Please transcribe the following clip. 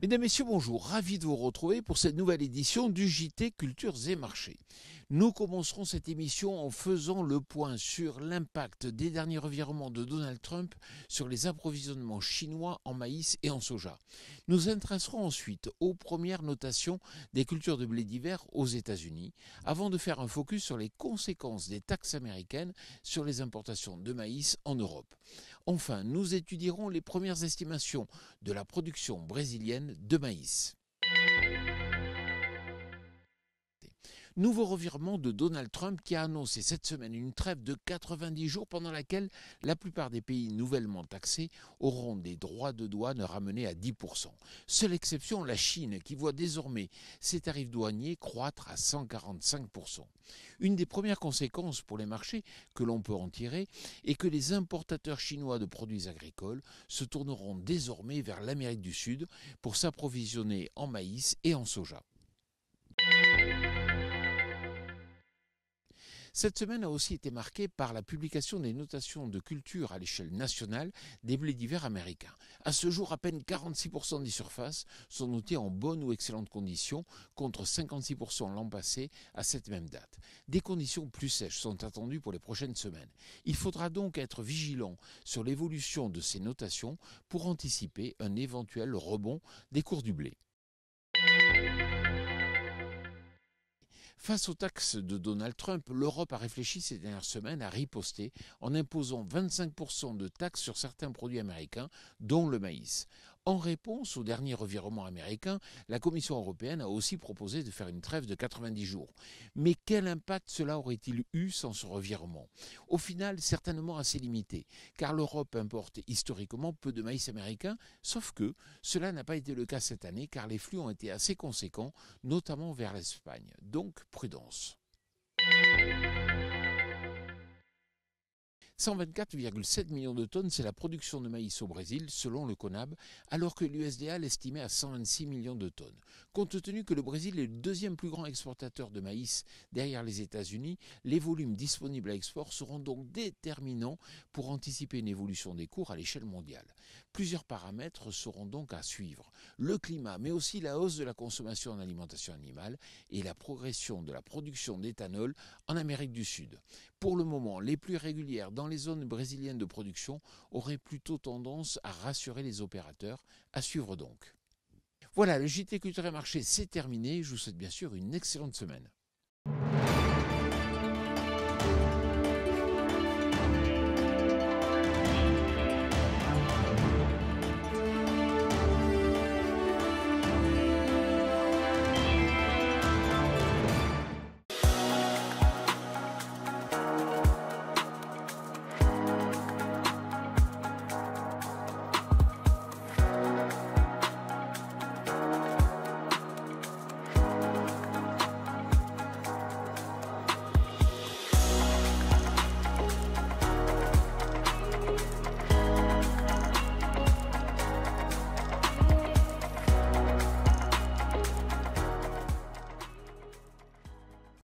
Mesdames, Messieurs, bonjour, ravi de vous retrouver pour cette nouvelle édition du JT Cultures et Marchés. Nous commencerons cette émission en faisant le point sur l'impact des derniers revirements de Donald Trump sur les approvisionnements chinois en maïs et en soja. Nous intéresserons ensuite aux premières notations des cultures de blé d'hiver aux États-Unis, avant de faire un focus sur les conséquences des taxes américaines sur les importations de maïs en Europe. Enfin, nous étudierons les premières estimations de la production brésilienne de maïs. Nouveau revirement de Donald Trump qui a annoncé cette semaine une trêve de 90 jours pendant laquelle la plupart des pays nouvellement taxés auront des droits de douane ramenés à 10%. Seule exception, la Chine qui voit désormais ses tarifs douaniers croître à 145%. Une des premières conséquences pour les marchés que l'on peut en tirer est que les importateurs chinois de produits agricoles se tourneront désormais vers l'Amérique du Sud pour s'approvisionner en maïs et en soja. Cette semaine a aussi été marquée par la publication des notations de culture à l'échelle nationale des blés d'hiver américains. À ce jour, à peine 46% des surfaces sont notées en bonnes ou excellentes conditions, contre 56% l'an passé à cette même date. Des conditions plus sèches sont attendues pour les prochaines semaines. Il faudra donc être vigilant sur l'évolution de ces notations pour anticiper un éventuel rebond des cours du blé. Face aux taxes de Donald Trump, l'Europe a réfléchi ces dernières semaines à riposter en imposant 25% de taxes sur certains produits américains, dont le maïs. En réponse au dernier revirement américain, la Commission européenne a aussi proposé de faire une trêve de 90 jours. Mais quel impact cela aurait-il eu sans ce revirement ? Au final, certainement assez limité, car l'Europe importe historiquement peu de maïs américain, sauf que cela n'a pas été le cas cette année, car les flux ont été assez conséquents, notamment vers l'Espagne. Donc, prudence. 124,7 millions de tonnes, c'est la production de maïs au Brésil, selon le CONAB, alors que l'USDA l'estimait à 126 millions de tonnes. Compte tenu que le Brésil est le deuxième plus grand exportateur de maïs derrière les États-Unis, les volumes disponibles à export seront donc déterminants pour anticiper une évolution des cours à l'échelle mondiale. Plusieurs paramètres seront donc à suivre. Le climat, mais aussi la hausse de la consommation en alimentation animale et la progression de la production d'éthanol en Amérique du Sud. Pour le moment, les pluies régulières dans les zones brésiliennes de production auraient plutôt tendance à rassurer les opérateurs. À suivre donc. Voilà, le JT Culture et Marché, c'est terminé. Je vous souhaite bien sûr une excellente semaine.